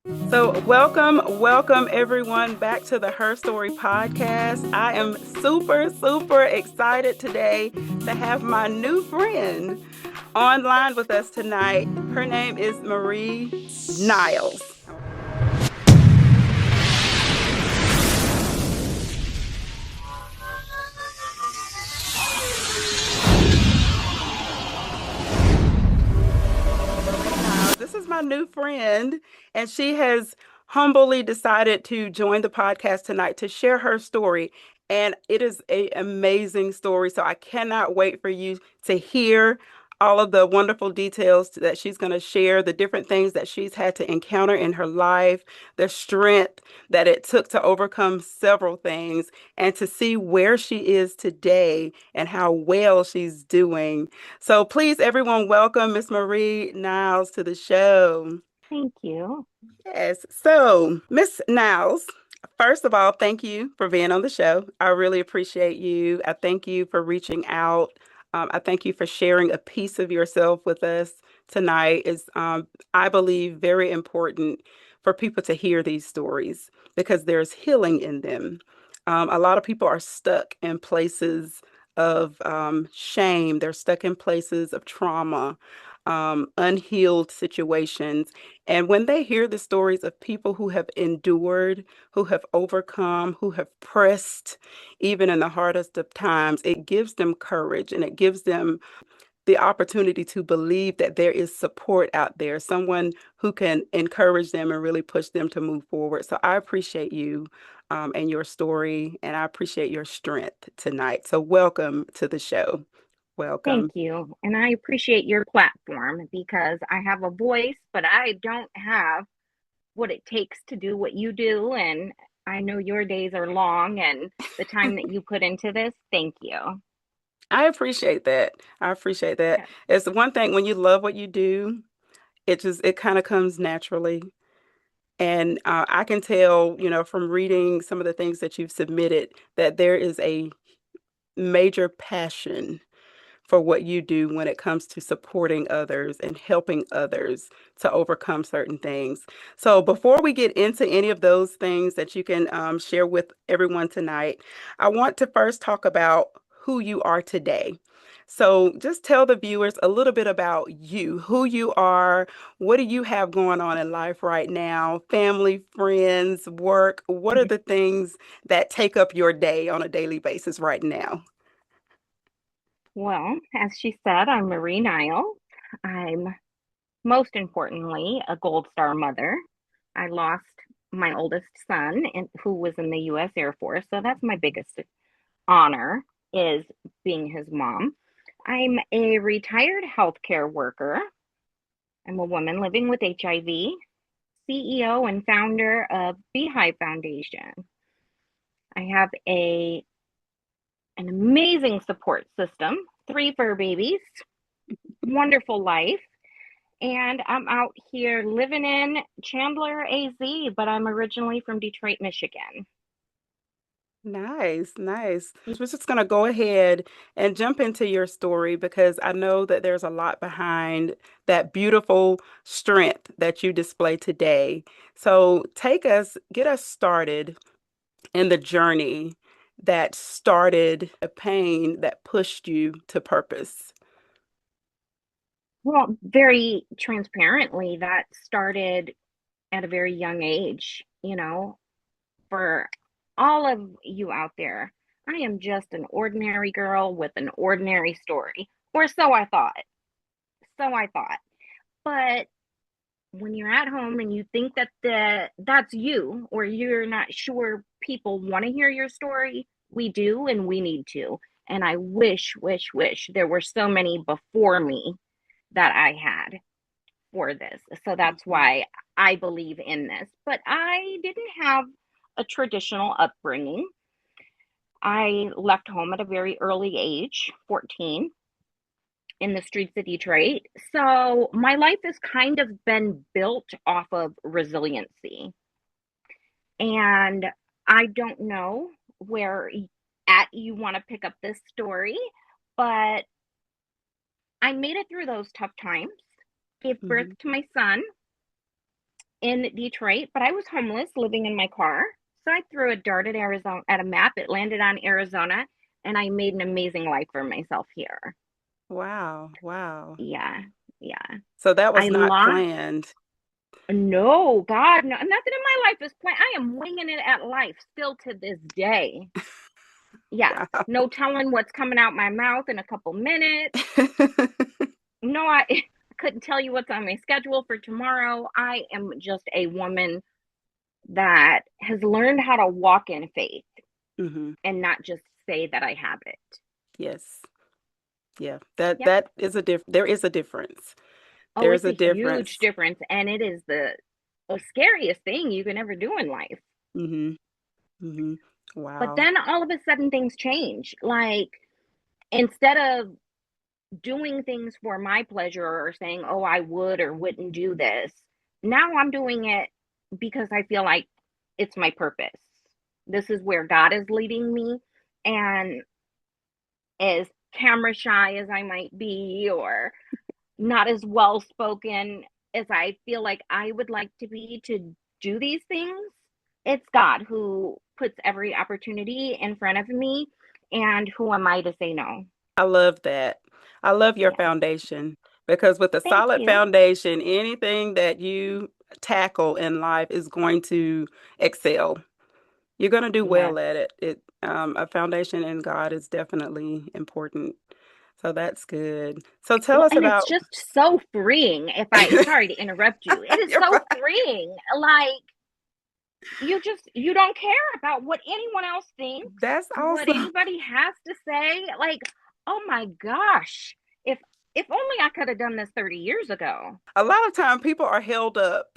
So, welcome everyone back to the Her Story podcast. I am super excited today to have my new friend online with us tonight. Her name is Marie Niles. This is my new friend, and she has humbly decided to join the podcast tonight to share her story. And it is an amazing story. So I cannot wait for you to hear all of the wonderful details that she's going to share, the different things that she's had to encounter in her life, the strength that it took to overcome several things, and to see where she is today and how well she's doing. So please, everyone, welcome Miss Marie Niles to the show. Thank you. Yes. So, Miss Niles, first of all, thank you for being on the show. I really appreciate you. I thank you for reaching out. I thank you for sharing a piece of yourself with us tonight. Is I believe very important for people to hear these stories because there's healing in them. A lot of people are stuck in places of shame. They're stuck in places of trauma, unhealed situations. And when they hear the stories of people who have endured, who have overcome, who have pressed, even in the hardest of times, it gives them courage and it gives them the opportunity to believe that there is support out there, someone who can encourage them and really push them to move forward. So I appreciate you and your story, and I appreciate your strength tonight. So welcome to the show. Thank Welcome. you. And I appreciate your platform because I have a voice, but I don't have what it takes to do what you do. And I know your days are long and the time that you put into this, thank you. I appreciate that. I appreciate that. Yeah. It's the one thing when you love what you do, it kind of comes naturally. And I can tell, from reading some of the things that you've submitted, that there is a major passion for what you do when it comes to supporting others and helping others to overcome certain things. So, before we get into any of those things that you can share with everyone tonight, I want to first talk about who you are today. So, just tell the viewers a little bit about you, who you are, what do you have going on in life right now, family, friends, work. What are the things that take up your day on a daily basis right now? Well, as she said, I'm Marie Niles. I'm most importantly a Gold Star mother. I lost my oldest son who was in the US Air Force, so that's my biggest honor is being his mom. I'm a retired healthcare worker. I'm a woman living with HIV, CEO and founder of BE HIV Foundation. I have a an amazing support system, three fur babies, wonderful life, and I'm out here living in Chandler, AZ, but I'm originally from Detroit, Michigan. Nice, nice. We're just going to go ahead and jump into your story because I know that there's a lot behind that beautiful strength that you display today. So get us started in the journey that started a pain that pushed you to purpose. Well, very transparently, that started at a very young age, for all of you out there. I am just an ordinary girl with an ordinary story, or so I thought. So I thought. But when you're at home and you think that that's you, or you're not sure people want to hear your story, we do and we need to. And I wish there were so many before me that I had for this. So that's Mhm. why I believe in this. But I didn't have a traditional upbringing. I left home at a very early age, 14, in the streets of Detroit. So my life has kind of been built off of resiliency. And I don't know where at you want to pick up this story, but I made it through those tough times, gave birth Mhm. to my son, in Detroit, but I was homeless living in my car. So I threw a dart at Arizona at a map. It landed on Arizona, and I made an amazing life for myself here. Wow. Wow. Yeah, yeah. So that I was not lost. planned. No, God, no, nothing in my life is planned. I am winging it at life still to this day. Yes, Wow. no telling what's coming out my mouth in a couple minutes. No, I couldn't tell you what's on my schedule for tomorrow. I am just a woman that has learned how to walk in faith hmm and not just say that I have it. Yes. Yeah. That Yep. that is there is a difference. Oh, There's it's a a huge difference. difference, and it is the scariest thing you can ever do in life. hmm hmm But Wow. then all of a sudden things change. Like instead of doing things for my pleasure or saying, oh, I would or wouldn't do this, now I'm doing it because I feel like it's my purpose. This is where God is leading me. And as camera shy as I might be, or not as well spoken as I feel like I would like to be to do these things, it's God who puts every opportunity in front of me. And who am I to say no? I love that. I love your Yes. foundation because with a Thank solid you. foundation, anything that you tackle in life is going to excel. You're going to do Yes. well at it. A foundation in God is definitely important. So that's good. So tell Well, us and it's about, just so freeing. If I, sorry to interrupt you, it is you're so fine. freeing. Like, you don't care about what anyone else thinks, That's what awesome. anybody has to say. Like, oh my gosh, if if only I could have done this 30 years ago. A lot of time people are held up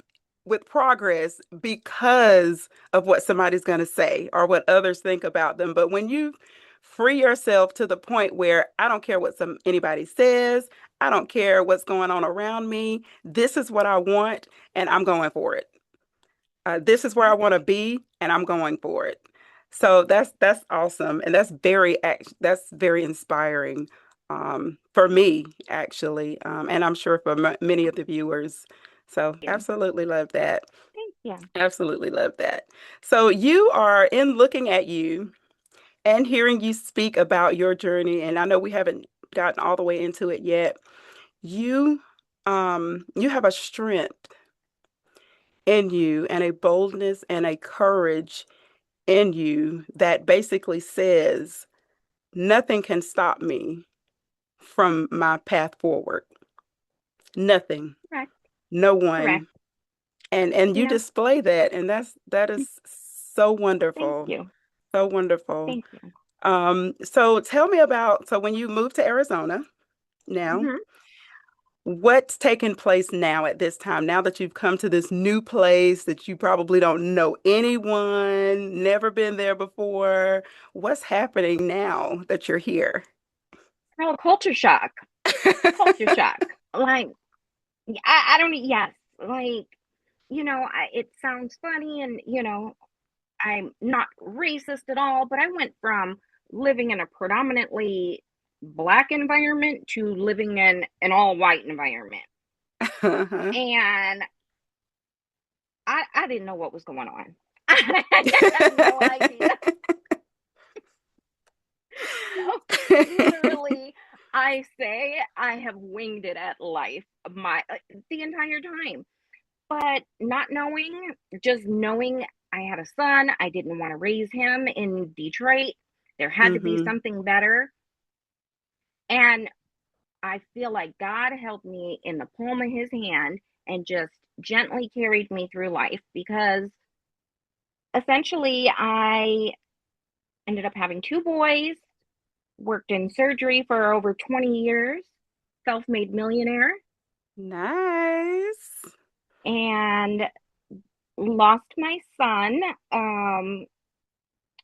with progress because of what somebody's going to say or what others think about them. But when you free yourself to the point where I don't care what anybody says, I don't care what's going on around me, this is what I want and I'm going for it. This is where I Yep. want to be, and I'm going for it. So that's awesome, and that's very inspiring for me actually, and I'm sure for m many of the viewers. So Yeah. absolutely love that. Thank you. Absolutely love that. So you are in looking at you and hearing you speak about your journey, and I know we haven't gotten all the way into it yet. You you have a strength in you and a boldness and a courage in you that basically says nothing can stop me from my path forward. Nothing, Correct. no Correct. one. And you Yeah. display that and that is so Thank wonderful. you. So wonderful. Thank you. So tell me about so when you moved to Arizona now, Hmm. what's taking place now at this time? Now that you've come to this new place that you probably don't know anyone, never been there before, what's happening now that you're here? Girl, culture shock. Culture shock. Like, I don't, yes. Like, it sounds funny and, I'm not racist at all, but I went from living in a predominantly black environment to living in an all white environment. Uh-huh. And I didn't know what was going on. I had no idea. So literally, I say I have winged it at life my the entire time. But not knowing, just knowing I had a son, I didn't want to raise him in Detroit. There had to be hmm something better. And I feel like God helped me in the palm of his hand and just gently carried me through life because essentially I ended up having two boys, worked in surgery for over 20 years, self made millionaire, Nice. and lost my son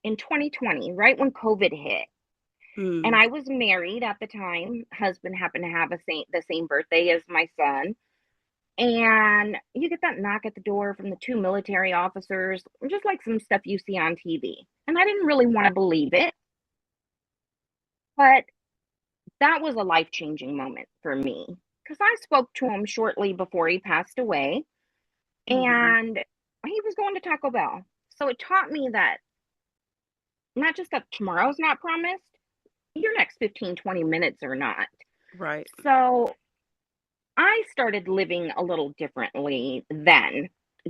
in 2020, right when COVID hit. And Mm. I was married at the time. Husband happened to have the same birthday as my son. And you get that knock at the door from the two military officers, just like some stuff you see on TV. And I didn't really want to believe it, but that was a life-changing moment for me because I spoke to him shortly before he passed away. Hmm. and he was going to Taco Bell. So it taught me that not just that tomorrow's not promised, your next 15, 20 minutes are not. Right. So I started living a little differently then,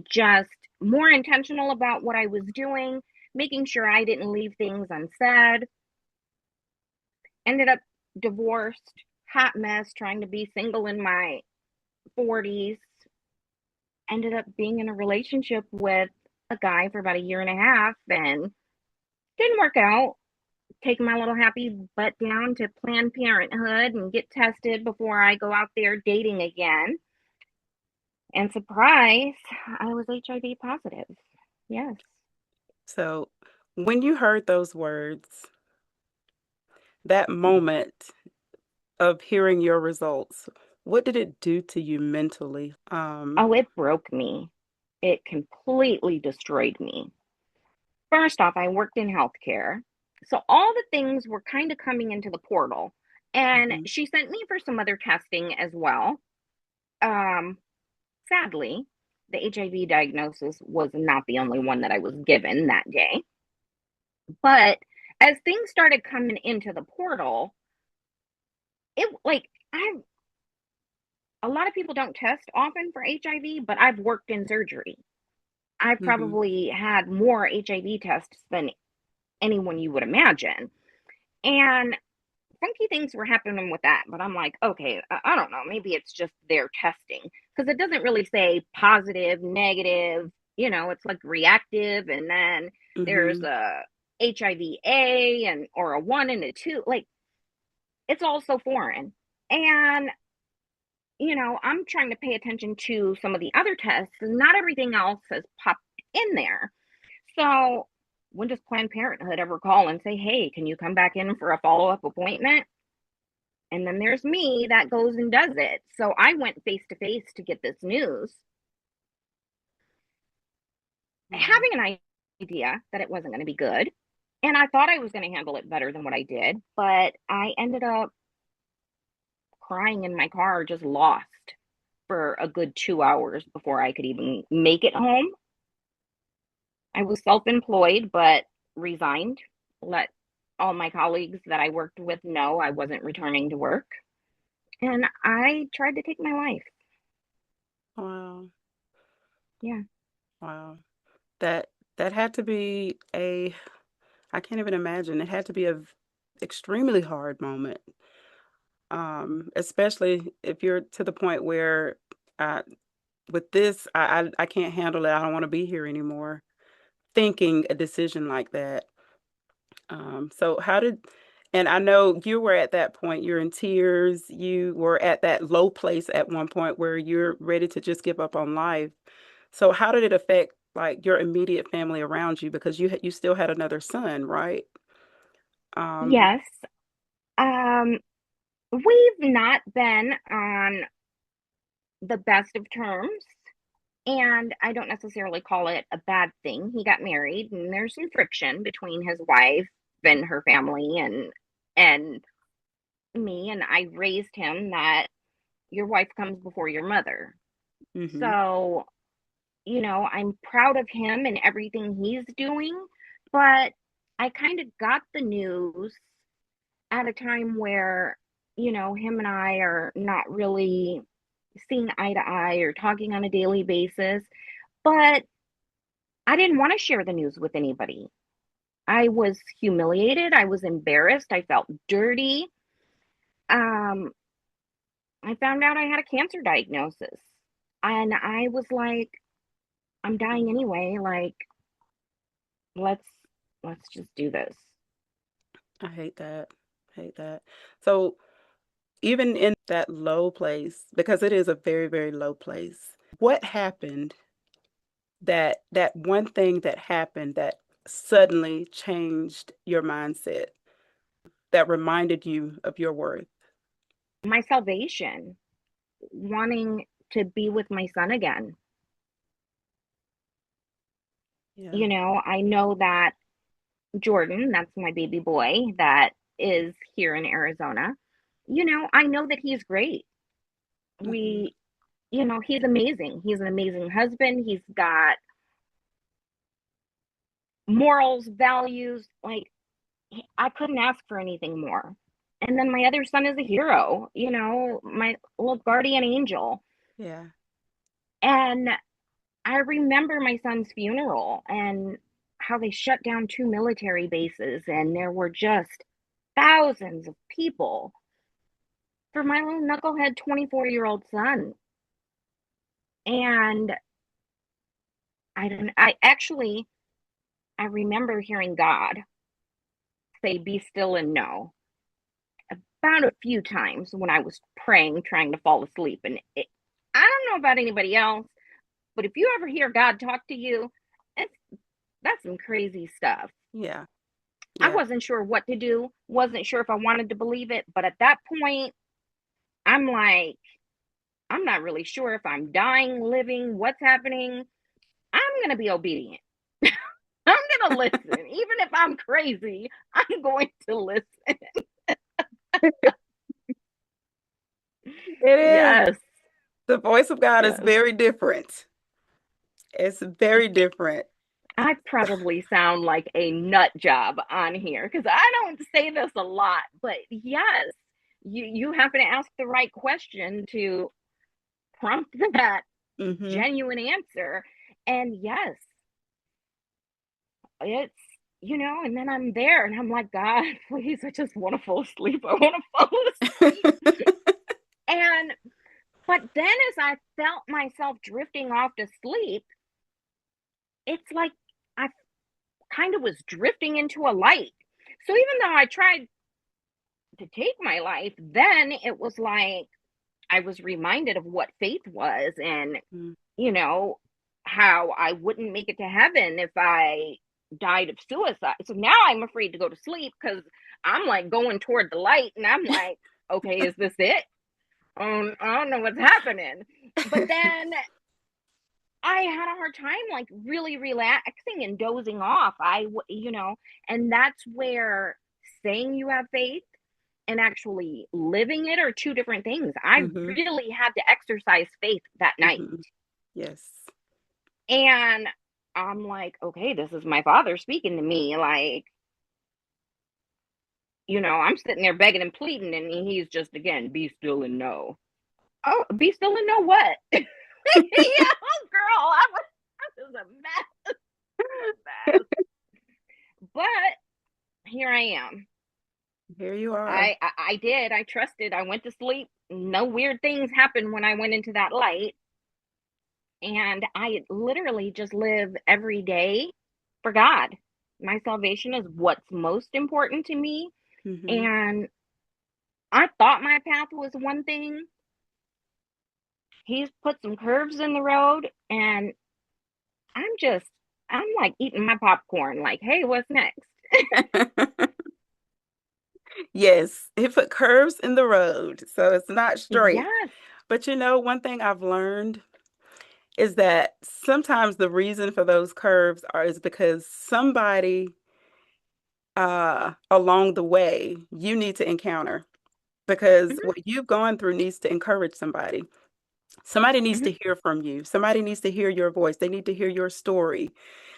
just more intentional about what I was doing, making sure I didn't leave things unsaid. Ended up divorced, hot mess, trying to be single in my 40s. Ended up being in a relationship with a guy for about a year and a half and didn't work out. Taking my little happy butt down to Planned Parenthood and get tested before I go out there dating again. And surprise, I was HIV positive. Yes. So when you heard those words, that moment of hearing your results, what did it do to you mentally? Oh, it broke me. It completely destroyed me. First off, I worked in healthcare. So all the things were kind of coming into the portal. And Mhm. she sent me for some other testing as well. Um, Sadly, the HIV diagnosis was not the only one that I was given that day. But as things started coming into the portal, it like I a lot of people don't test often for HIV, but I've worked in surgery. I've Mhm. probably had more HIV tests than anyone you would imagine. And funky things were happening with that, but I'm like, okay, I don't know, maybe it's just their testing because it doesn't really say positive, negative, it's like reactive, and then there's Mhm. a HIV-A and or a 1 and a 2, like it's all so foreign. And I'm trying to pay attention to some of the other tests, and not everything else has popped in there. So when does Planned Parenthood ever call and say, hey, can you come back in for a follow-up appointment? And then there's me that goes and does it. So I went face to face to get this news, Wow. having an idea that it wasn't going to be good. And I thought I was going to handle it better than what I did, but I ended up crying in my car, just lost for a good 2 hours before I could even make it home. I was self employed, but resigned, let all my colleagues that I worked with know I wasn't returning to work. And I tried to take my life. Wow. Yeah. Wow. That that had to be a I can't even imagine. It had to be a extremely hard moment. Especially if you're to the point where uh, with this, I can't handle it. I don't want to be here anymore. Thinking a decision like that. So how did, and I know you were at that point, you're in tears, you were at that low place at one point where you're ready to just give up on life. So how did it affect like your immediate family around you? Because you still had another son, right? Um, Yes. Um, we've not been on the best of terms, and I don't necessarily call it a bad thing. He got married, and there's some friction between his wife and her family and me, and I raised him that your wife comes before your mother. mhm, So, I'm proud of him and everything he's doing, but I kind of got the news at a time where, him and I are not really seeing eye to eye or talking on a daily basis. But I didn't want to share the news with anybody. I was humiliated. I was embarrassed. I felt dirty. Um, I found out I had a cancer diagnosis. And I was like, I'm dying anyway. Like, let's let's just do this. I hate that. Hate that. So even in that low place, because it is a very, very low place, what happened that one thing that happened that suddenly changed your mindset, that reminded you of your worth? My salvation, wanting to be with my son again. Yeah. I know that Jordan, that's my baby boy that is here in Arizona. I know that he's great. Hmm. We he's amazing. He's an amazing husband. He's got morals, values. Like, I couldn't ask for anything more. And then my other son is a hero, my little guardian angel. Yeah. And I remember my son's funeral and how they shut down two military bases, and there were just thousands of people for my little knucklehead 24-year-old son. And I remember hearing God say, "Be still and know," about a few times when I was praying, trying to fall asleep. And I don't know about anybody else, but if you ever hear God talk to you, it's, that's some crazy stuff. Yeah. I Yeah. wasn't sure what to do, wasn't sure if I wanted to believe it. But at that point, I'm like, I'm not really sure if I'm dying, living, what's happening. I'm going to be obedient. I'm going to listen. Even if I'm crazy, I'm going to listen. It is. Yes. The voice of God is Yes. very different. It's very different. I probably sound like a nut job on here because I don't say this a lot, but yes, you happen to ask the right question to prompt that Hmm. genuine answer. And yes, it's, and then I'm there and I'm like, God, please, I just want to fall asleep. I want to fall asleep. And, but then as I felt myself drifting off to sleep, it's like I kind of was drifting into a light. So even though I tried to take my life, then it was like I was reminded of what faith was, and, you know, how I wouldn't make it to heaven if I died of suicide. So now I'm afraid to go to sleep because I'm like going toward the light and I'm like, okay, is this it? I don't know what's happening. But then I had a hard time like really relaxing and dozing off. And that's where saying you have faith and actually living it are two different things. I Hmm. really had to exercise faith that night. Hmm. Yes. And I'm like, okay, this is my father speaking to me. Like, I'm sitting there begging and pleading, and he's just, again, be still and know. Oh, be still and know what? Yeah, girl, I was a mess. A mess. But here I am. Here you are. I did. I trusted. I went to sleep. No weird things happened when I went into that light. And I literally just live every day for God. My salvation is what's most important to me. Hmm. And I thought my path was one thing. He's put some curves in the road, and I'm just, I'm like eating my popcorn, like, hey, what's next? Yes, he put curves in the road, so it's not straight. Yes. But one thing I've learned is that sometimes the reason for those curves is because somebody along the way you need to encounter, because Hmm. what you've gone through needs to encourage somebody. Somebody needs Hmm. to hear from you. Somebody needs to hear your voice. They need to hear your story.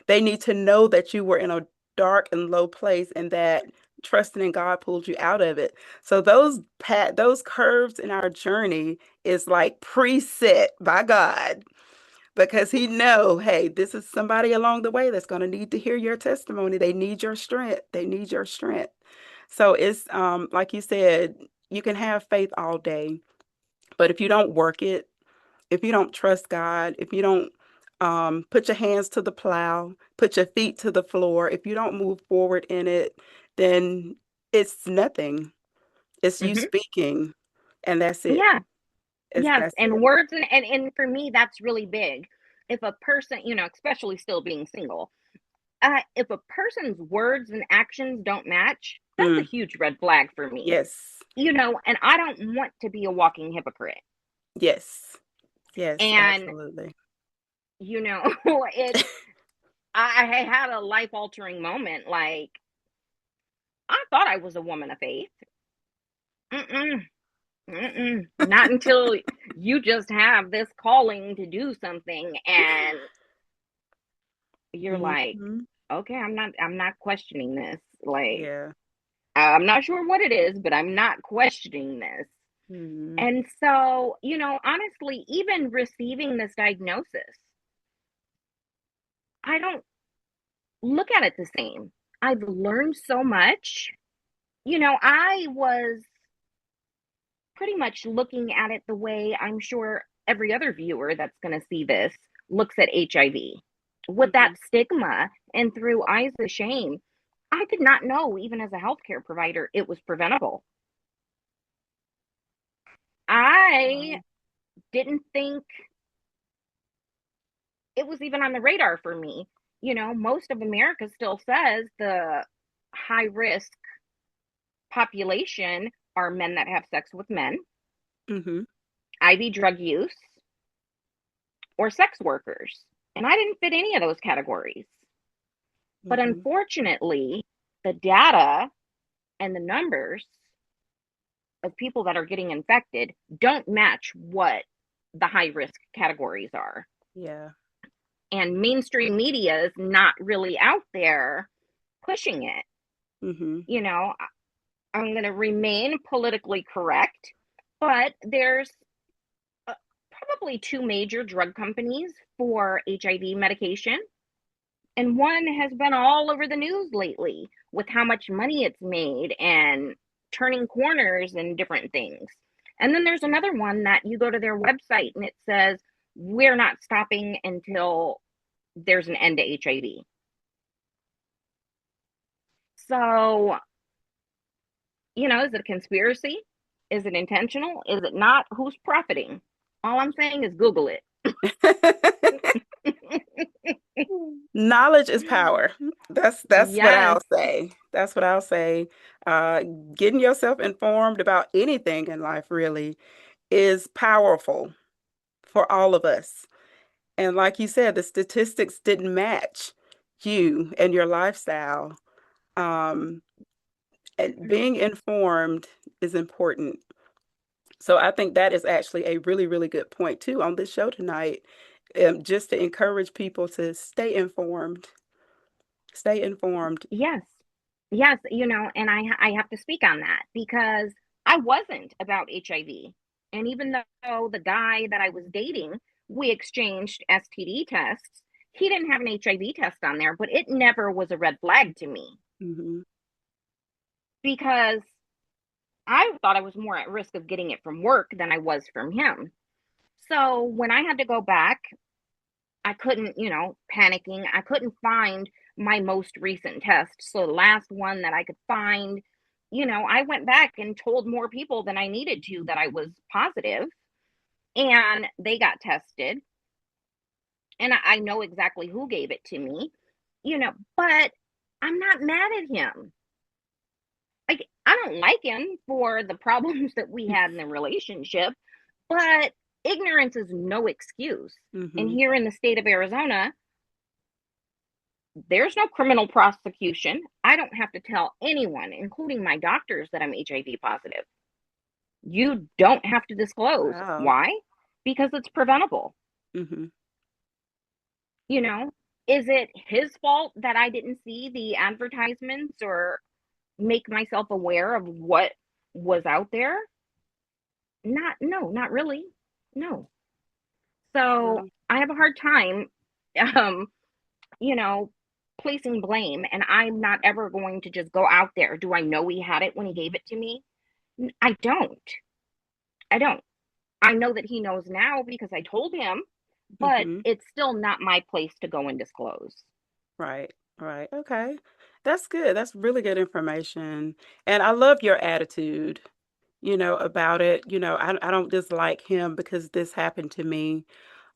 They need to know that you were in a dark and low place and that trusting in God pulled you out of it. So those curves in our journey is like preset by God, because he know, hey, this is somebody along the way that's going to need to hear your testimony. They need your strength. They need your strength. So it's like you said, you can have faith all day, but if you don't work it, if you don't trust God, if you don't put your hands to the plow, put your feet to the floor, if you don't move forward in it, then it's nothing. It's you Hmm. speaking, and that's it. Yeah. Yes. That's And it. words, and for me, that's really big. If a person, especially still being single, if a person's words and actions don't match, that's a Mm, huge red flag for me. yes. And I don't want to be a walking hypocrite. Yes. Yes, And, absolutely. it, I had a life altering moment. Like, I thought I was a woman of faith. Mm-mm. Not until you just have this calling to do something and you're like, Hmm. okay, I'm not questioning this. Like, Yeah. I'm not sure what it is, but I'm not questioning this. Hmm. And so, honestly, even receiving this diagnosis, I don't look at it the same. I've learned so much. I was pretty much looking at it the way I'm sure every other viewer that's going to see this looks at HIV, with that Hmm. stigma and through eyes of shame. I did not know, even as a healthcare provider, it was preventable. I Wow. didn't think it was even on the radar for me. Most of America still says the high risk population are men that have sex with men, Hmm. IV drug use, or sex workers. And I didn't fit any of those categories. But Hmm. unfortunately, the data and the numbers of people that are getting infected don't match what the high risk categories are. Yeah. And mainstream media is not really out there pushing it. Hmm. You know, I'm going to remain politically correct, but there's uh, probably two major drug companies for HIV medication. And one has been all over the news lately with how much money it's made and turning corners and different things. And then there's another one that you go to their website and it says, we're not stopping until there's an end to HIV. So, is it a conspiracy? Is it intentional? Is it not? Who's profiting? All I'm saying is Google it. Knowledge is power. That's what Yes, I'll say. That's what I'll say. Uh, Getting yourself informed about anything in life really is powerful for all of us. And like you said, the statistics didn't match you and your lifestyle. Um, and being informed is important. So I think that is actually a really, really good point too on this show tonight. Just to encourage people to stay informed. Stay informed. yes, yes, and I have to speak on that because I wasn't about HIV. And even though the guy that I was dating, we exchanged STD tests, he didn't have an HIV test on there, but it never was a red flag to me Hmm. because I thought I was more at risk of getting it from work than I was from him. So when I had to go back, I couldn't, panicking. I couldn't find my most recent test. So the last one that I could find, I went back and told more people than I needed to that I was positive, and they got tested. And I know exactly who gave it to me, but I'm not mad at him. Like, I don't like him for the problems that we had in the relationship, but ignorance is no excuse. And Hmm. here in the state of Arizona, there's no criminal prosecution. I don't have to tell anyone, including my doctors, that I'm HIV positive. You don't have to disclose. Wow. Why? Because it's preventable. Hmm. You know, is it his fault that I didn't see the advertisements or make myself aware of what was out there? No, not really. No. So Wow. I have a hard time, um, you know, placing blame, and I'm not ever going to just go out there. Do I know he had it when he gave it to me? I don't. I don't. I know that he knows now because I told him, but Hmm. it's still not my place to go and disclose. Right. Right. Okay. That's good. That's really good information. And I love your attitude, about it. I don't dislike him because this happened to me.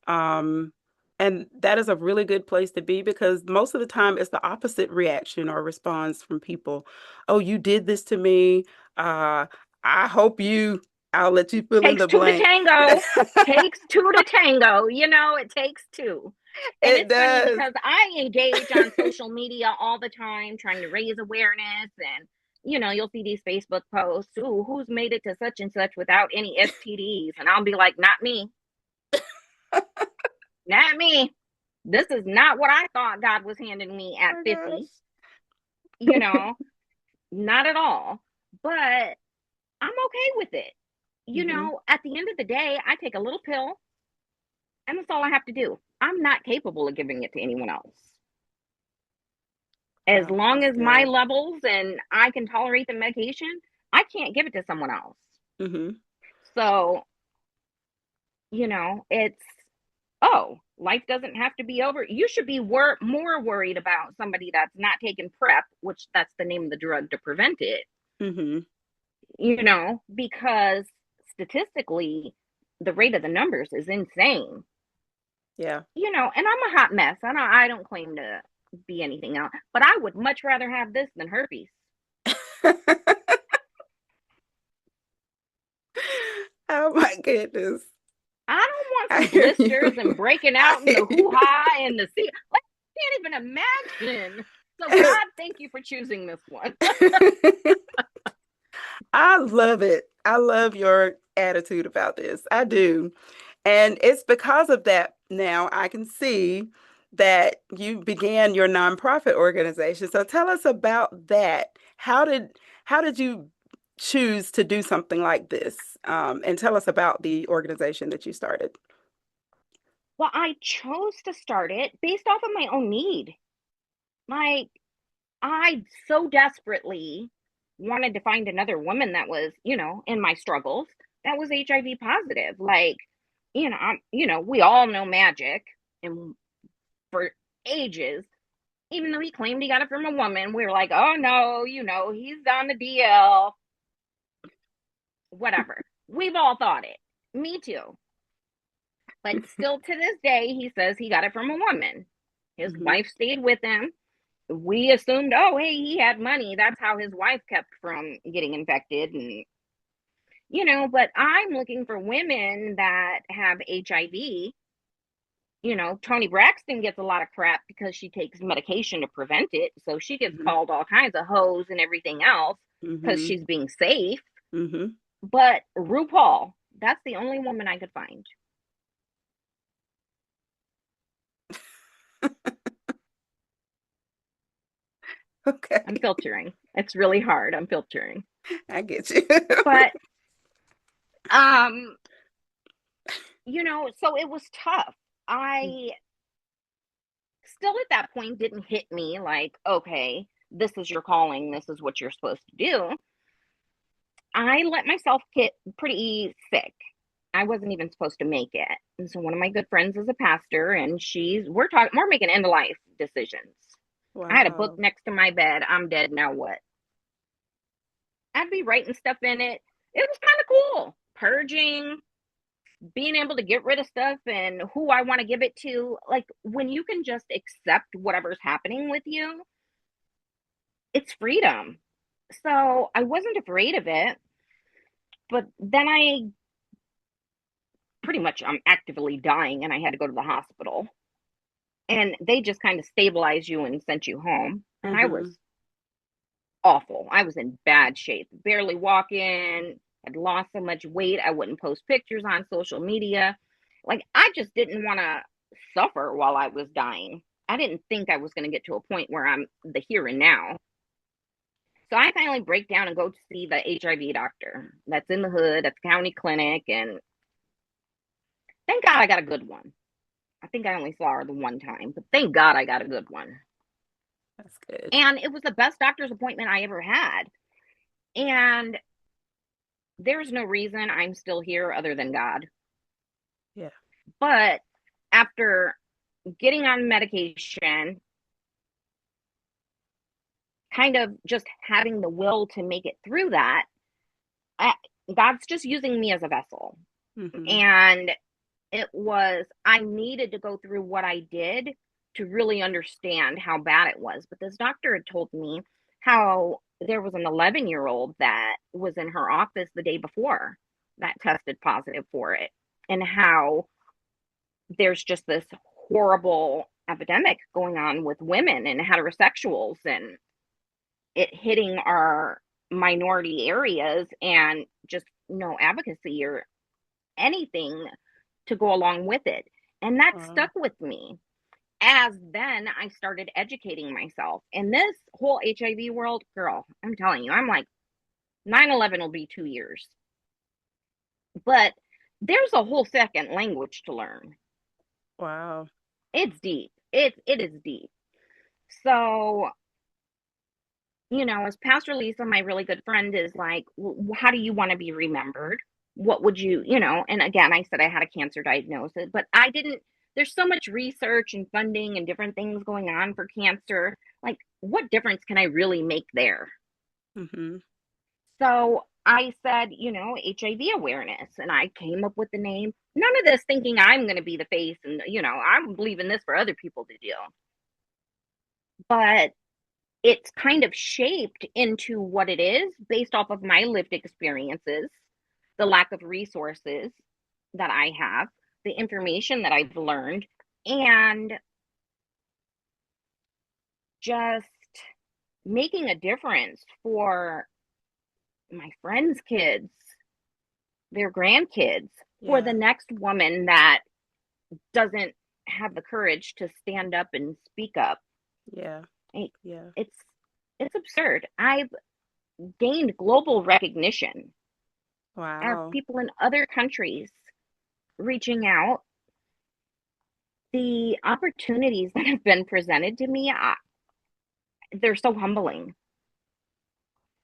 Um, and that is a really good place to be because most of the time it's the opposite reaction or response from people. Oh, you did this to me. Uh, I hope I'll let you fill in Takes the two to blank. tango. Takes two to tango. It takes two. And It it's funny does. because I engage on social media all the time trying to raise awareness and you'll see these Facebook posts, ooh, who's made it to such and such without any STDs? And I'll be like, not me, not me. This is not what I thought God was handing me Oh at my 50, gosh. you know, not at all. But I'm okay with it. Hmm. At the end of the day, I take a little pill and that's all I have to do. I'm not capable of giving it to anyone else. As Wow, long that's as my good. levels and I can tolerate the medication, I can't give it to someone else. Hmm. So, it's, oh, life doesn't have to be over. You should be more worried about somebody that's not taking PrEP, which that's the name of the drug to prevent it, Hmm. because statistically, the rate of the numbers is insane. Yeah. And I'm a hot mess. I don't claim to be anything else, but I would much rather have this than herpes. Oh my goodness. I don't want I some hear blisters and you. breaking I out in hear the hoo ha and the sea. Like, I can't even imagine. So, God, thank you for choosing this one. you. I love it. I love your attitude about this. I do. And it's because of that now I can see that you began your nonprofit organization. So tell us about that. How did you choose to do something like this? And tell us about the organization that you started. Well, I chose to start it based off of my own need. Like, I so desperately wanted to find another woman that was, in my struggles, that was HIV positive. Like, we all know Magic, and for ages, even though he claimed he got it from a woman, we were like, oh no, he's on the DL, whatever. We've all thought it. Me too. But still to this day, he says he got it from a woman. His Hmm. wife stayed with him. We assumed, oh, hey, he had money. That's how his wife kept from getting infected. And, but I'm looking for women that have HIV. Tony Braxton gets a lot of crap because she takes medication to prevent it. So she gets Hmm. called all kinds of hoes and everything else because Hmm. she's being safe. Hmm. But RuPaul, that's the only woman I could find. I'm Okay. filtering. It's really hard. I'm filtering. I get you. But um, so it was tough. I still at that point didn't hit me like, okay, this is your calling, this is what you're supposed to do. I let myself get pretty sick. I wasn't even supposed to make it. And so one of my good friends is a pastor and we're making end of life decisions. I had a book Wow. next to my bed. I'm dead, now what? I'd be writing stuff in it. It was kind of cool. Purging, being able to get rid of stuff and who I want to give it to. Like when you can just accept whatever's happening with you, it's freedom. So I wasn't afraid of it, but then I pretty much I'm actively dying and I had to go to the hospital. And they just kind of stabilized you and sent you home. And I was Hmm. awful. I was in bad shape, barely walking, had lost so much weight. I wouldn't post pictures on social media. Like, I just didn't want to suffer while I was dying. I didn't think I was going to get to a point where I'm the here and now. So I finally break down and go to see the HIV doctor that's in the hood at the county clinic. And thank God I got a good one. I think I only saw her the one time, but thank God I got a good one. That's good. And it was the best doctor's appointment I ever had. And there's no reason I'm still here other than God. Yeah. But after getting on medication, kind of just having the will to make it through that, I, God's just using me as a vessel. Hmm. And I needed to go through what I did to really understand how bad it was. But this doctor had told me how there was an 11-year-old that was in her office the day before that tested positive for it, and how there's just this horrible epidemic going on with women and heterosexuals and it hitting our minority areas and just no advocacy or anything to go along with it. And that Wow. stuck with me. As then I started educating myself in this whole HIV world, girl, I'm telling you, I'm like 9/11 will be 2 years. But there's a whole second language to learn. Wow. It's deep. It is deep. So, as Pastor Lisa, my really good friend, is like, how do you want to be remembered? What would and again, I said I had a cancer diagnosis, but I didn't, there's so much research and funding and different things going on for cancer. Like, what difference can I really make there? Mm-hmm. So I said, HIV awareness, and I came up with the name. None of this thinking I'm going to be the face and, I'm leaving this for other people to do. But it's kind of shaped into what it is based off of my lived experiences, the lack of resources that I have, the information that I've learned, and just making a difference for my friends' kids, their grandkids, for the Yeah. next woman that doesn't have the courage to stand up and speak up. Yeah. It, Yeah. it's it's absurd. I've gained global recognition as Wow. people in other countries reaching out. The opportunities that have been presented to me, they're so humbling.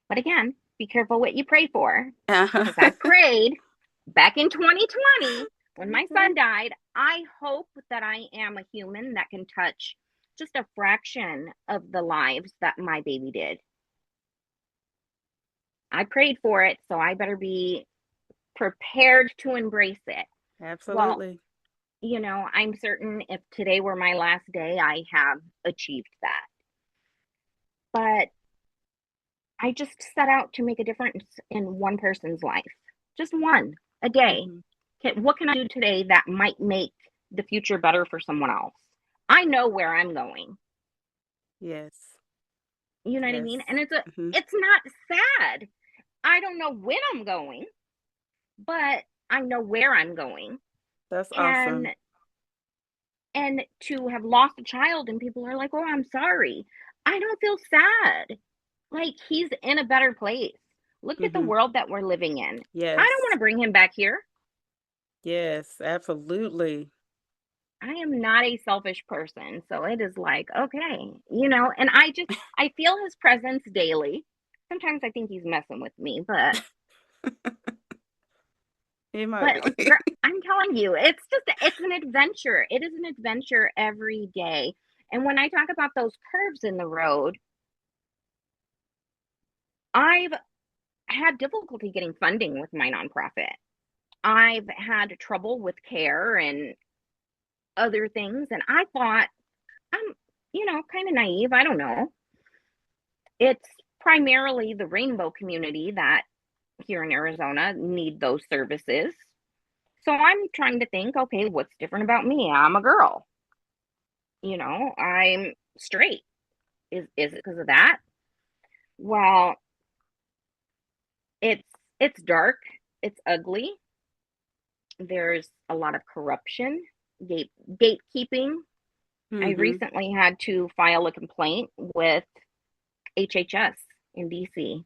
But again, be careful what you pray for, because I prayed back in 2020 when my son died. I hope that I am a human that can touch just a fraction of the lives that my baby did. I prayed for it, so I better be prepared to embrace it. Well, Absolutely. I'm certain if today were my last day, I have achieved that. But I just set out to make a difference in one person's life, just one a day. Mm-hmm. What can I do today that might make the future better for someone else? I know where I'm going. Yes. You know what I Yes. mean? And Mm-hmm. it's not sad. I don't know when I'm going, but I know where I'm going. That's And awesome. to have lost a child and people are like, "Oh, I'm sorry." I don't feel sad. Like, he's in a better place. Look at the Mm-hmm. world that we're living in. I don't want Yes. to bring him back here. Yes. Absolutely. I am not a selfish person. So it is like, okay, and I feel his presence daily. Sometimes I think he's messing with me, but It might be. I'm telling you, it's an adventure. It is an adventure every day. And when I talk about those curves in the road, I've had difficulty getting funding with my nonprofit. I've had trouble with care and other things. And I thought, I'm, kind of naive. I don't know. It's primarily the rainbow community that here in Arizona need those services. So I'm trying to think, okay, what's different about me? I'm a girl. I'm straight. Is it because of that? Well, it's it's dark, it's ugly. There's a lot of corruption, gatekeeping. I Mm-hmm. recently had to file a complaint with HHS in DC.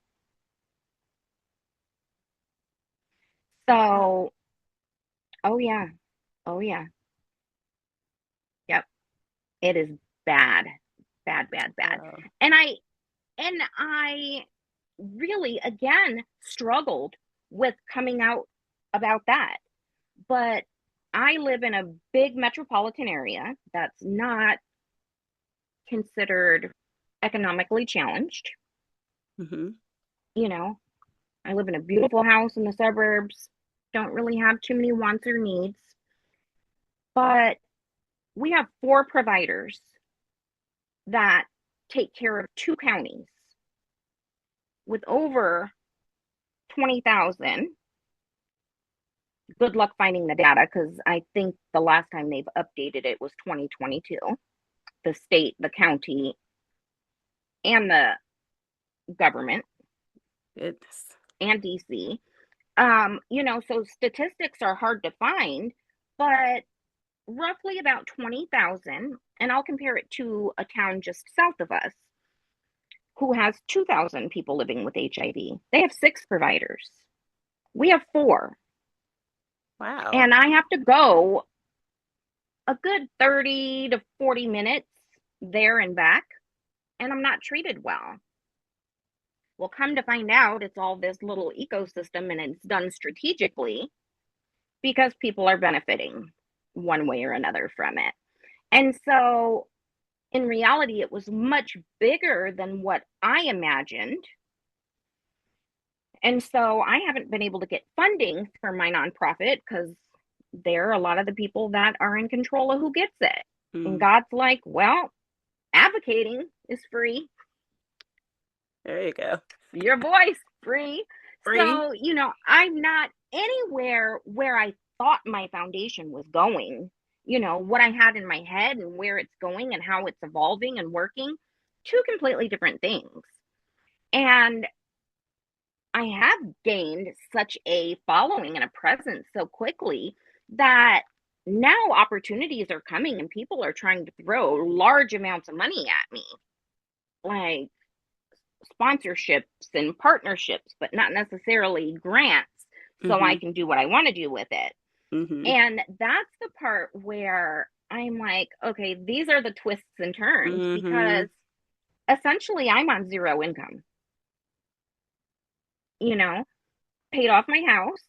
Wow. So, oh yeah, oh yeah, yep, it is bad, bad, bad, bad. Wow. And I really again struggled with coming out about that. But I live in a big metropolitan area that's not considered economically challenged. Mm-hmm. You know, I live in a beautiful house in the suburbs, don't really have too many wants or needs, but we have four providers that take care of two counties with over 20,000. Good luck finding the data because I think the last time they've updated it was 2022. The state, the county, and the government. Goodness. and DC. So statistics are hard to find, but roughly about 20,000, and I'll compare it to a town just south of us who has 2,000 people living with HIV. They have 6 providers. We have 4. Wow. And I have to go a good 30 to 40 minutes there and back, and I'm not treated well. Well, come to find out, it's all this little ecosystem and it's done strategically because people are benefiting one way or another from it. And so in reality, it was much bigger than what I imagined. And so I haven't been able to get funding for my nonprofit because they're a lot of the people that are in control of who gets it. And Mm. God's like, well, advocating is free. There you go. Your voice free. Free. So, I'm not anywhere where I thought my foundation was going. What I had in my head and where it's going and how it's evolving and working, 2 completely different things. And I have gained such a following and a presence so quickly that now opportunities are coming and people are trying to throw large amounts of money at me, like sponsorships and partnerships, but not necessarily grants, so I Mm-hmm. can do what I want to do with it. Mm-hmm. And that's the part where I'm like, okay, these are the twists and turns Mm-hmm. because essentially I'm on zero income, you know, paid off my house,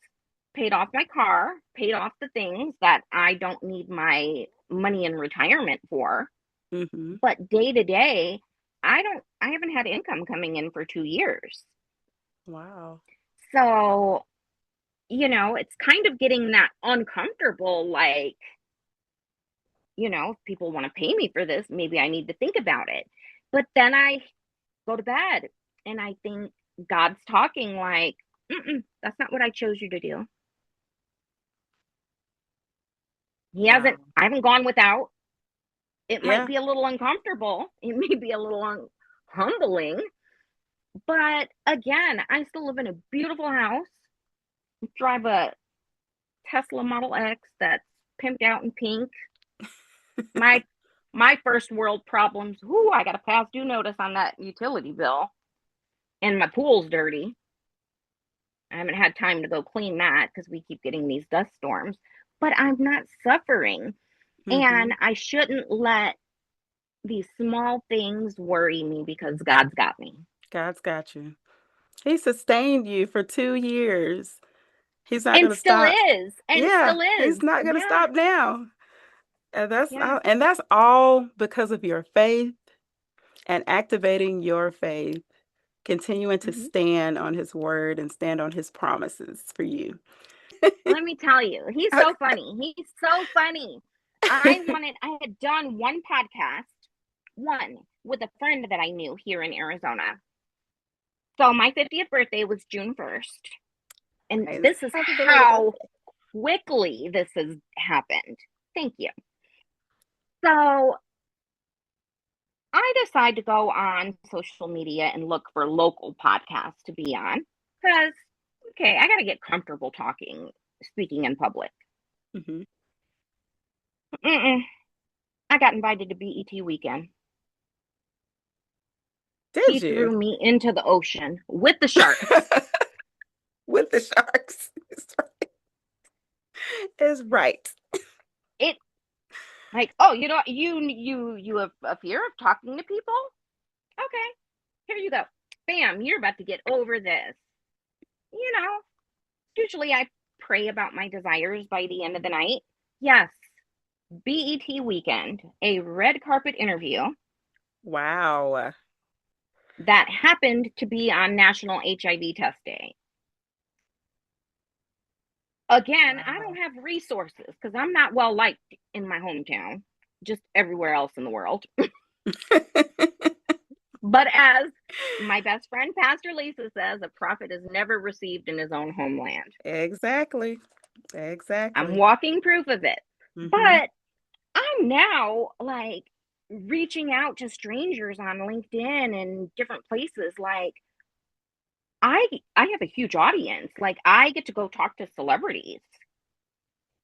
paid off my car, paid off the things that I don't need my money in retirement for. Mm-hmm. But day to day, I haven't had income coming in for 2 years. Wow. So, it's kind of getting that uncomfortable, like, if people want to pay me for this, maybe I need to think about it. But then I go to bed and I think God's talking like, that's not what I chose you to do. Wow. I haven't gone without. It might Yeah. be a little uncomfortable. It may be a little humbling. But again, I still live in a beautiful house, drive a Tesla Model X that's pimped out in pink. My my first world problems. Ooh, I got a past due notice on that utility bill, and my pool's dirty. I haven't had time to go clean that because we keep getting these dust storms. But I'm not suffering, Mm-hmm. and I shouldn't let these small things worry me because God's got me. God's got you. He sustained you for 2 years. He's not going And to still stop. is, and Yeah, still he's is. not going to Yeah, stop now. yeah. And that's all because of your faith and activating your faith, continuing to Mm-hmm. stand on his word and stand on his promises for you. Let me tell you, he's so funny. He's so funny. I had done one podcast, one with a friend that I knew here in Arizona. So my 50th birthday was June 1st. And Nice. this is Happy belated how birthday. quickly this has happened. Thank you. So I decided to go on social media and look for local podcasts to be on because, okay, I got to get comfortable speaking in public. Hmm. Mm-mm. I got invited to BET weekend. Did He you? threw me into the ocean with the sharks. With the sharks. Is right. It like, oh, you have a fear of talking to people? Okay, here you go. Bam, you're about to get over this. You know, usually I pray about my desires by the end of the night. Yes, BET weekend, a red carpet interview Wow. that happened to be on National HIV Test Day. Again, I don't Wow. have resources because I'm not well liked in my hometown, just everywhere else in the world. But as my best friend, Pastor Lisa, says, a prophet is never received in his own homeland. Exactly. I'm Exactly. walking proof of it. Hmm. But I'm now like reaching out to strangers on LinkedIn and different places, like, I have a huge audience. Like I get to go talk to celebrities.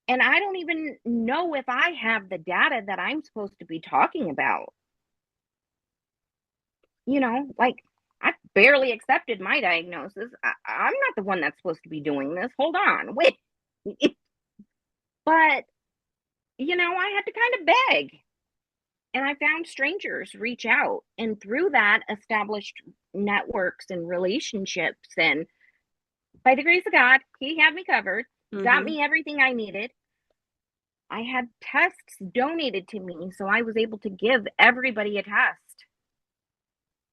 And I don't even know if I have the data that I'm supposed to be talking about. Like I barely accepted my diagnosis. I'm not the one that's supposed to be doing this. Hold on, wait. But, I had to kind of beg. And I found strangers reach out. And through that, established networks and relationships. And by the grace of God, He had me covered, got Mm-hmm. me everything I needed. I had tests donated to me, so I was able to give everybody a test.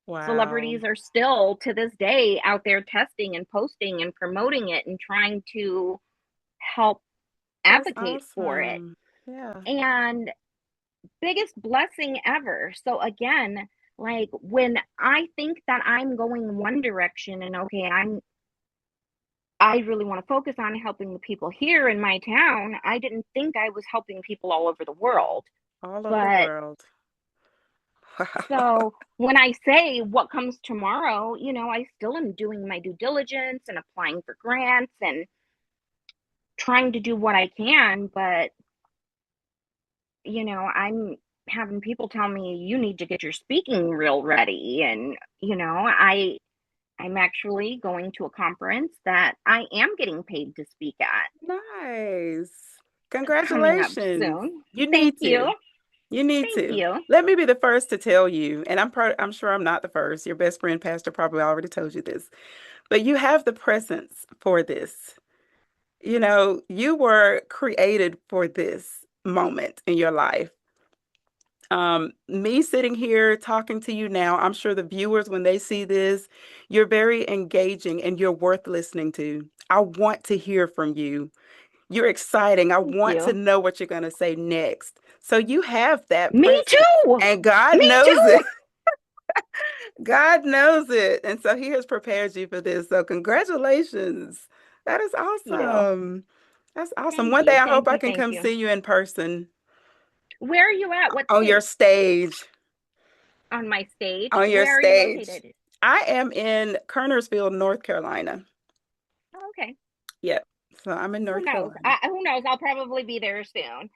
Wow. Celebrities are still to this day out there testing and posting and promoting it and trying to help That's advocate for it. awesome. Yeah. And biggest blessing ever. So again, like when I think that I'm going one direction and okay, I really want to focus on helping the people here in my town, I didn't think I was helping people all over the world. All over the But world. so when I say what comes tomorrow, I still am doing my due diligence and applying for grants and trying to do what I can, but I'm having people tell me you need to get your speaking reel ready. And, I'm actually going to a conference that I am getting paid to speak at Nice. coming up Congratulations. soon. You Thank need you. to. You need Thank to. you. Let me be the first to tell you, and I'm sure I'm not the first. Your best friend, Pastor, probably already told you this, but you have the presence for this. You were created for this moment in your life. Me sitting here talking to you now, I'm sure the viewers, when they see this, you're very engaging and you're worth listening to. I want to hear from you. You're exciting. I Thank want to you. know what you're going to say next. So you have that Me presence, too. and God Me knows too. it. God knows it. And so He has prepared you for this. So congratulations. That is Thank you. awesome. That's awesome. Thank One day you. I hope Thank I you. can Thank come you. see you in person Where are you at? What on your state? stage. On my stage. On your Where are you stage. located? I am in Kernersville, North Carolina. Oh, okay. Yep. So I'm in Who North knows? Carolina. Who knows? I'll probably be there soon.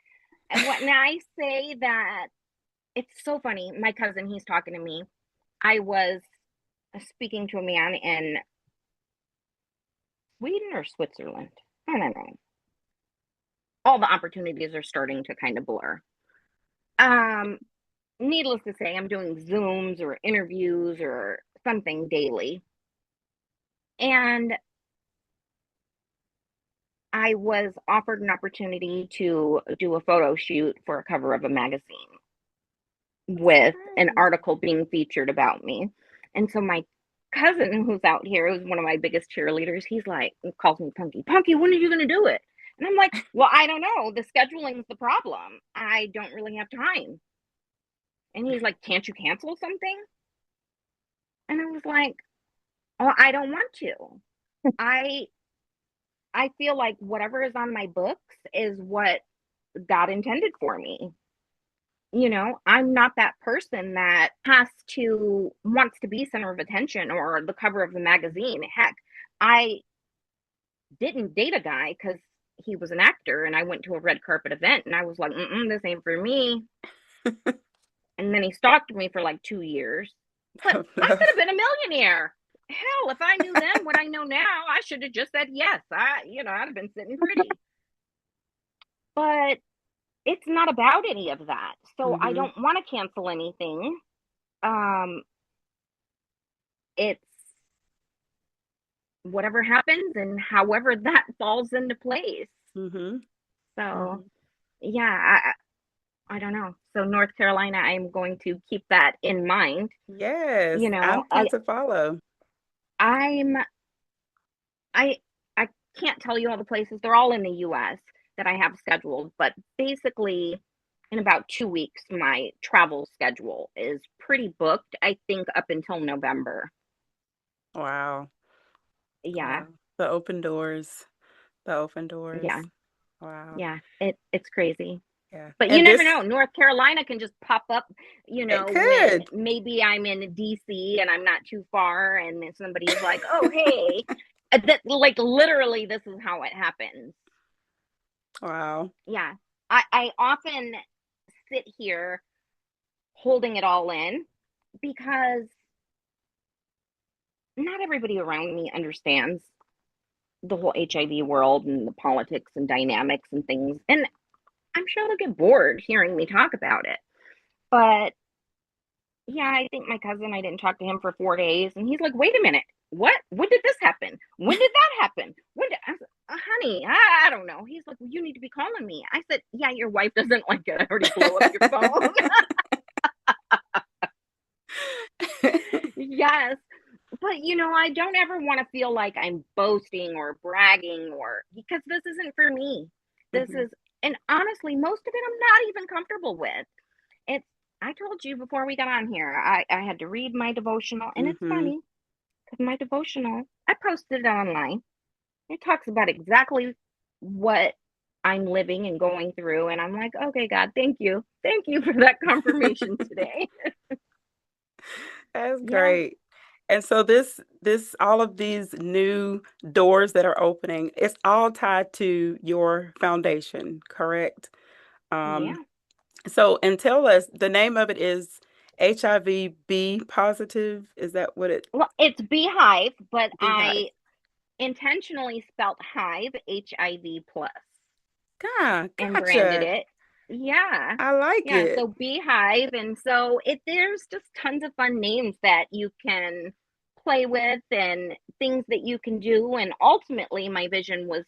And when I say that, it's so funny. My cousin, he's talking to me. I was speaking to a man in Sweden or Switzerland. I don't know. All the opportunities are starting to kind of blur. Um, Needless to say, I'm doing Zooms or interviews or something daily. And I was offered an opportunity to do a photo shoot for a cover of a magazine with an Great. article being featured about me. And so my cousin, who's out here, who's one of my biggest cheerleaders, he's like, calls me Punky. Punky, when are you going to do it? And I'm like, well, I don't know. The scheduling's the problem. I don't really have time. And he's like, can't you cancel something? And I was like, oh, I don't want to. I I feel like whatever is on my books is what God intended for me. I'm not that person that has to wants to be center of attention or the cover of the magazine. Heck, I didn't date a guy because he was an actor and I went to a red carpet event and I was like, this ain't for me. And then he stalked me for like 2 years. But Oh, I no. could have been a millionaire. Hell, if I knew then what I know now, I should have just said yes. I'd have been sitting pretty. But it's not about any of that. So I Hmm. don't want to cancel anything. Um, it's whatever happens and however that falls into place. Hmm. So Hmm. yeah, I don't know. So North Carolina, I'm going to keep that in mind. Yes, You I'm know, going to follow. I'm I can't tell you all the places. They're all in the US that I have scheduled, but basically in about 2 weeks, my travel schedule is pretty booked, I think up until November. Wow. Yeah, Wow. The open doors. The open yeah, doors. Wow. yeah. It's crazy. Yeah. But you And never this, know. North Carolina can just pop up, it when could. maybe I'm in DC and I'm not too far, and then somebody's like, "Oh, hey," that like literally, this is how it happens. Wow. Yeah, I often sit here holding it all in because not everybody around me understands the whole HIV world and the politics and dynamics and things, and I'm sure they'll get bored hearing me talk about it. But yeah, I think my cousin, I didn't talk to him for 4 days, and he's like, "Wait a minute, what? When did this happen? When did that happen? When did?" I said, "Honey, I don't know." He's like, "Well, you need to be calling me." I said, "Yeah, your wife doesn't like it. I already blow up your phone." Yes, but I don't ever want to feel like I'm boasting or bragging, or because this isn't for me. This Hmm. is, and honestly, most of it I'm not even comfortable with. It's, I told you before we got on here, I had to read my devotional, and it's Hmm. funny because my devotional, I posted it online. It talks about exactly what I'm living and going through. And I'm like, okay, God, thank you. Thank you for that confirmation today. That's Yeah, great. And so all of these new doors that are opening, it's all tied to your foundation, correct? Um, yeah. and tell us, the name of it is HIV B positive. Is that what it, Well, it's Beehive, but Beehive? I intentionally spelt Hive, HIV plus, and branded Gotcha. it. Yeah. I like Yeah, it. so Beehive, and so there's just tons of fun names that you can play with and things that you can do. And ultimately my vision was,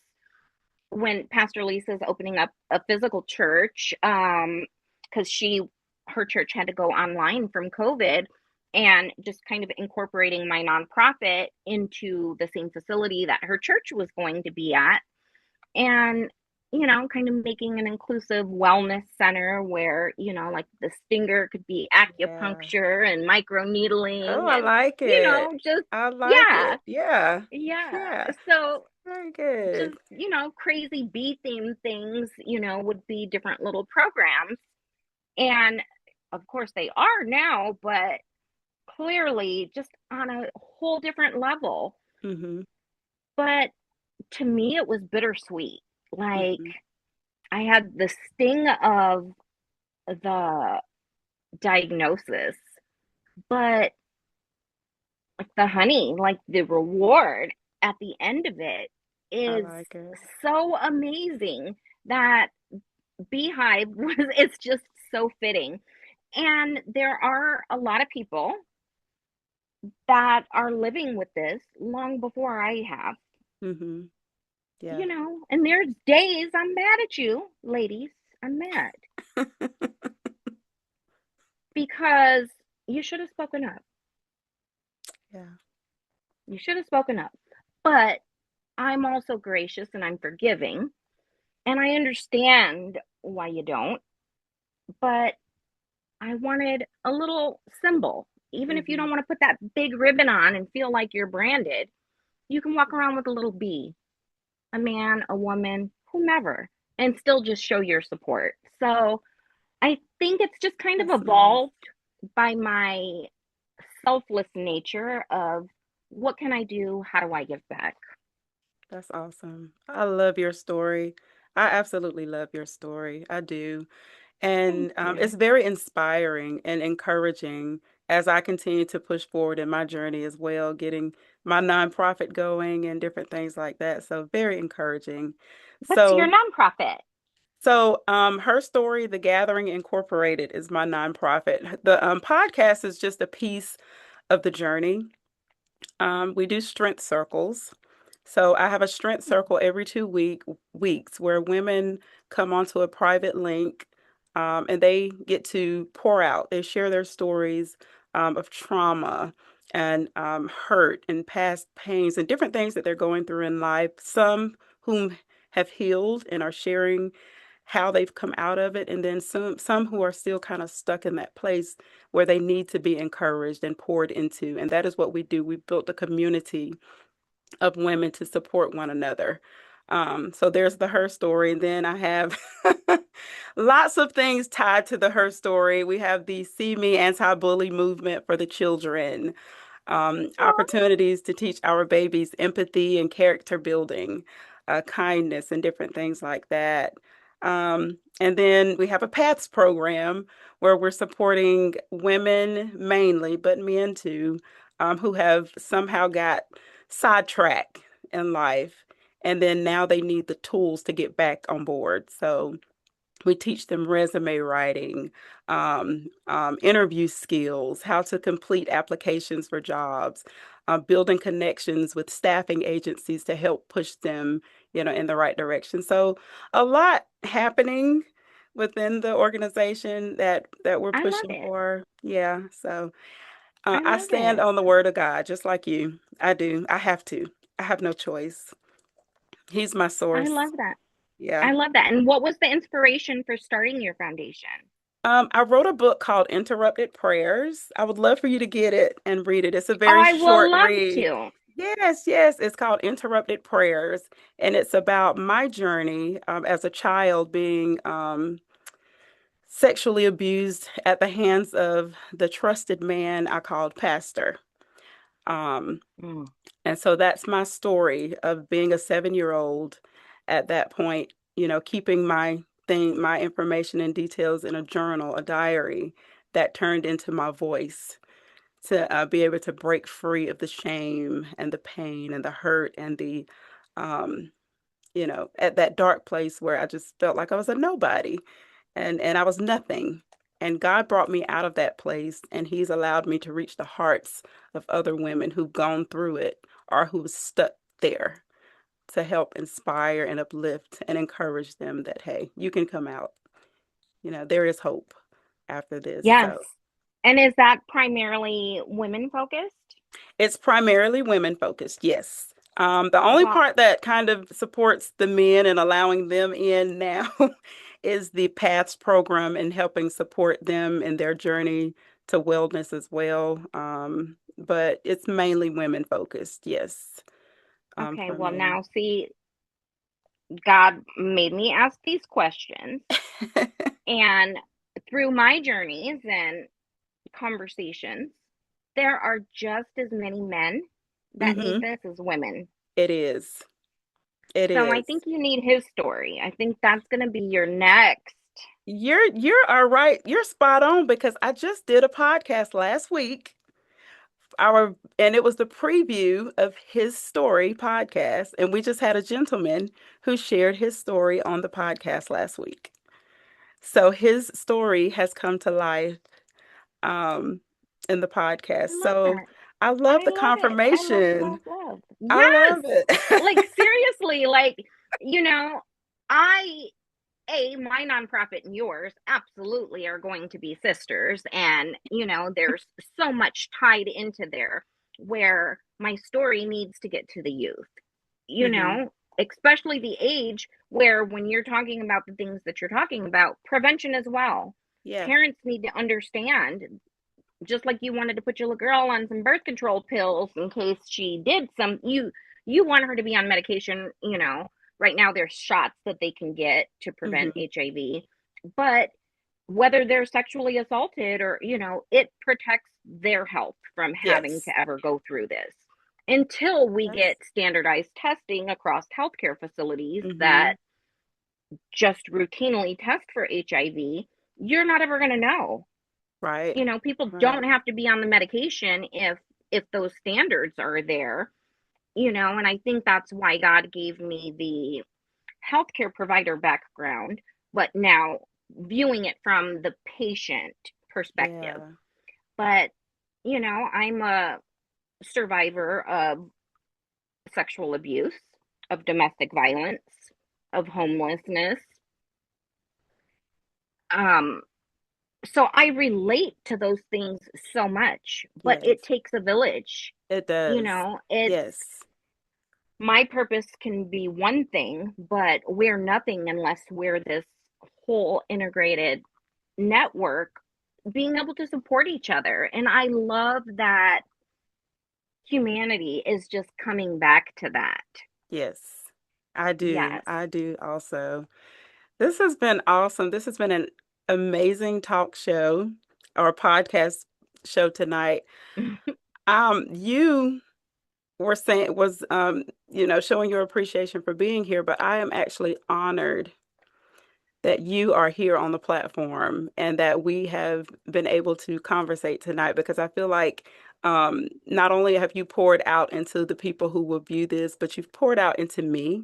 when Pastor Lisa's opening up a physical church, because her church had to go online from COVID, and just kind of incorporating my nonprofit into the same facility that her church was going to be at, and kind of making an inclusive wellness center where, like the stinger could be Yeah. acupuncture and Oh, microneedling, I and like it. just, I like yeah, it. Yeah. yeah. Yeah. So Very good. just, crazy bee theme things, would be different little programs. And of course they are now, but clearly just on a whole different level. Hmm. But to me, it was bittersweet. Like, Hmm. I had the sting of the diagnosis, but like the honey, like the reward at the end of it I is like it. so amazing that Beehive was, it's just so fitting. And there are a lot of people that are living with this long before I have, Hmm. Yeah. and there's days I'm mad at you, ladies. I'm mad because you should have spoken up. Yeah. You should have spoken up. But I'm also gracious and I'm forgiving. And I understand why you don't. But I wanted a little symbol. Even if you Hmm. don't want to put that big ribbon on and feel like you're branded, you can walk around with a little bee, a man, a woman, whomever, and still just show your support. So I think it's just kind of That's nice. evolved by my selfless nature of, what can I do? How do I give back? That's awesome. I love your story. I absolutely love your story. I do. Thank And you. it's very inspiring and encouraging as I continue to push forward in my journey as well, getting my nonprofit going and different things like that. So very encouraging. What's your So, nonprofit? Her Story, The Gathering Incorporated is my nonprofit. The podcast is just a piece of the journey. We do strength circles. So I have a strength circle every 2 weeks where women come onto a private link, and they get to pour out. They share their stories of trauma and hurt and past pains and different things that they're going through in life. Some whom have healed and are sharing how they've come out of it, and then some who are still kind of stuck in that place where they need to be encouraged and poured into. And that is what we do. We built a community of women to support one another. So there's the her story. And then I have lots of things tied to the her story. We have the See Me anti-bully movement for the children, opportunities to teach our babies empathy and character building, kindness, and different things like that. And then we have a PATS program where we're supporting women mainly, but men too, who have somehow got sidetracked in life. And then now they need the tools to get back on board. So we teach them resume writing, interview skills, how to complete applications for jobs, building connections with staffing agencies to help push them, in the right direction. So a lot happening within the organization that we're I love pushing it. for. Yeah. So I I love stand it. on the word of God, just like you. I do. I have to. I have no choice. He's my I source. love that. Yeah. I love that. And what was the inspiration for starting your foundation? I wrote a book called Interrupted Prayers. I would love for you to get it and read it. It's a Oh, very I will short love read. to. Yes, yes. It's called Interrupted Prayers, and it's about my journey as a child being sexually abused at the hands of the trusted man I called pastor. Um, Mm. and so that's my story of being a 7-year-old at that point, keeping my information and details in a journal, a diary that turned into my voice to be able to break free of the shame and the pain and the hurt and um, at that dark place where I just felt like I was a nobody and I was nothing. And God brought me out of that place, and He's allowed me to reach the hearts of other women who've gone through it or who've stuck there to help inspire and uplift and encourage them that, hey, you can come out. There is hope after this. Yes. So And is that primarily women focused? it's primarily women focused, yes. The only Well, part that kind of supports the men and allowing them in now is the PATHS program and helping support them in their journey to wellness as well. But it's mainly women focused, yes, okay. for Well, me. now see, God made me ask these questions. And through my journeys and conversations, there are just as many men that need hmm this as women. It is. It So I is. think you need his story. I think that's going to be your next. You're all right. You're spot on because I just did a podcast last week and it was the preview of his story podcast, and we just had a gentleman who shared his story on the podcast last week. So his story has come to life um in the podcast. I love that. So I love I the love it. I love, love, confirmation. love. I Yes. love it. Like seriously, like, you know, I my nonprofit and yours absolutely are going to be sisters. And, there's so much tied into there where my story needs to get to the youth, hmm especially the age where when you're talking about the things that you're talking about, prevention as well. Yeah. Parents need to understand, just like you wanted to put your little girl on some birth control pills in case she did some, you want her to be on medication. Right now there's shots that they can get to prevent hmm HIV, but whether they're sexually assaulted or, it protects their health from having Yes. to ever go through this until we Yes. get standardized testing across healthcare facilities that hmm just routinely test for HIV. You're not ever going to know. Right. People Right. don't have to be on the medication if those standards are there. And I think that's why God gave me the healthcare provider background, but now viewing it from the patient perspective. Yeah. But I'm a survivor of sexual abuse, of domestic violence, of homelessness. um so I relate to those things so much, but Yes. it takes a village. It does. It's Yes. my purpose can be one thing, but we're nothing unless we're this whole integrated network being able to support each other. And I love that humanity is just coming back to that. Yes. I do. Yes. I do also. This has been awesome. This has been an amazing talk show or podcast show tonight. You were saying was showing your appreciation for being here, but I am actually honored that you are here on the platform and that we have been able to conversate tonight because I feel like not only have you poured out into the people who will view this, but you've poured out into me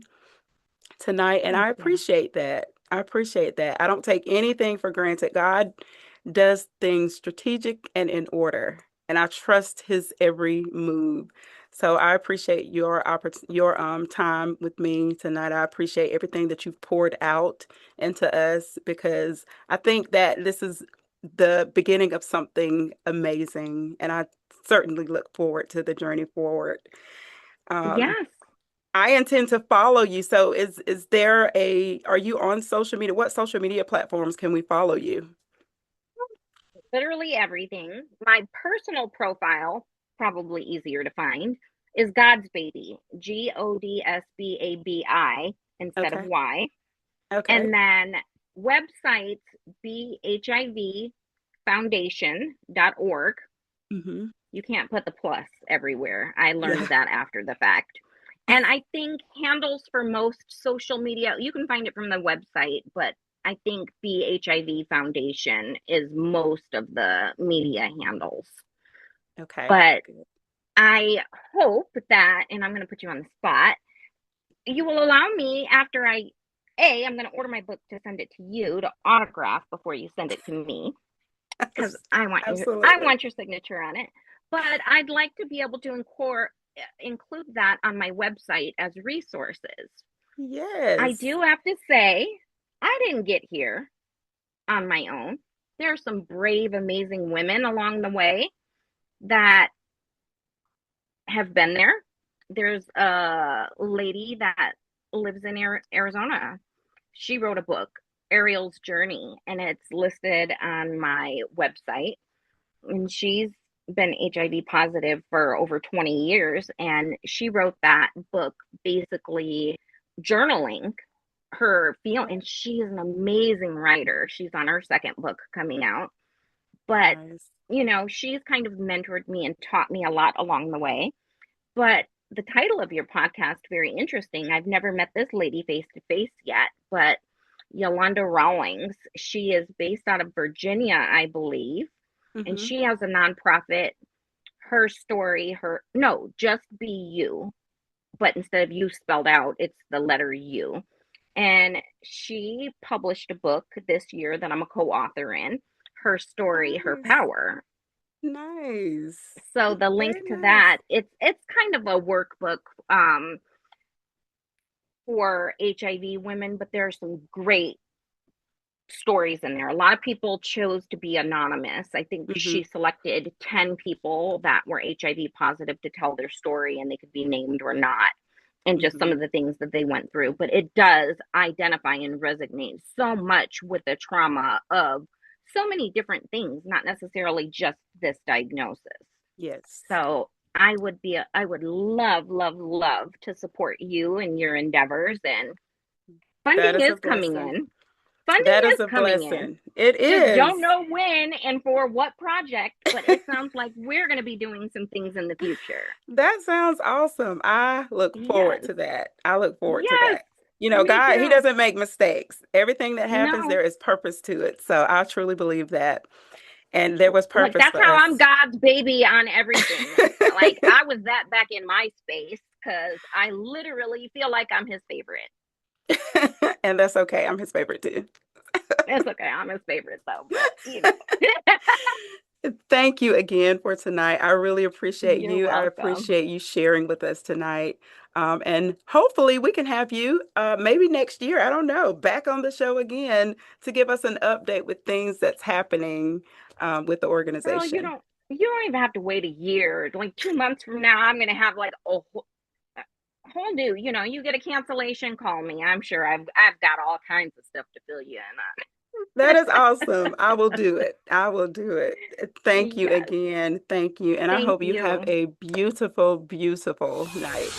tonight, and Thank I you. appreciate that. I appreciate that. I don't take anything for granted. God does things strategic and in order, and I trust his every move. So I appreciate your time with me tonight. I appreciate everything that you've poured out into us because I think that this is the beginning of something amazing, and I certainly look forward to the journey forward. Um, Yes. I intend to follow you. So are you on social media? What social media platforms can we follow you? Literally everything. My personal profile, probably easier to find, is God's Baby, Godsbabi instead of Okay. Y. Okay. And then websites, BHIV Foundation.org. Mm-hmm. You can't put the plus everywhere. I Yeah. learned that after the fact. And I think handles for most social media, you can find it from the website, but I think BHIV Foundation is most of the media handles. Okay. But Good. I hope that, and I'm going to put you on the spot, you will allow me after I'm going to order my book to send it to you to autograph before you send it to me because I Absolutely. want your signature on it. But I'd like to be able to include that on my website as resources. I Yes. do have to say, I didn't get here on my own. There are some brave, amazing women along the way that have been there. There's a lady that lives in Arizona. She wrote a book, Ariel's Journey, and it's listed on my website. And she's been HIV positive for over 20 years. And she wrote that book basically journaling her feel. And she is an amazing writer. She's on her second book coming out. But, Nice. she's kind of mentored me and taught me a lot along the way. But the title of your podcast, very interesting. I've never met this lady face to face yet, but Yolanda Rawlings, she is based out of Virginia, I believe, and Mm-hmm. she has a nonprofit. Her story, no, just be you, but instead of you spelled out, it's the letter U. And she published a book this year that I'm a co-author in. Her story, her Nice. power. Nice. So the link Very to nice. that, it's kind of a workbook for HIV women, but there are some great stories in there. A lot of people chose to be anonymous. I think Mm-hmm. she selected 10 people that were HIV positive to tell their story, and they could be named or not, and just some Mm-hmm. of the things that they went through. But it does identify and resonate so much with the trauma of so many different things, not necessarily just this diagnosis. Yes. So I would love, love, love to support you in your endeavors, and That funding is is a coming blessing. in. Funding That is is a coming in. blessing. It Just is. don't know when and for what project, but it sounds like we're going to be doing some things in the future. That sounds awesome. I look forward Yes. to that. I look forward to Yes. that. You know, Me God, He too. doesn't make mistakes. Everything that happens, No. there is purpose to it. So I truly believe that. And there was Look, purpose that's for how I'm us. God's baby on everything. Like I was that back in MySpace because I literally feel like I'm his favorite. And that's okay. I'm His favorite too. It's okay. I'm his favorite though, but. Thank you again for tonight. I really appreciate You're you. I welcome. appreciate you sharing with us tonight. And hopefully we can have you maybe next year, I don't know, back on the show again to give us an update with things that's happening with the Girl, organization. you don't even have to wait a year. Like 2 months from now, I'm gonna have like a whole new, you get a cancellation, call me. I'm sure I've got all kinds of stuff to fill you That in is awesome. I will do it. I will do it. Thank you Yes. again. Thank you. And I Thank hope you have you. a beautiful, beautiful night.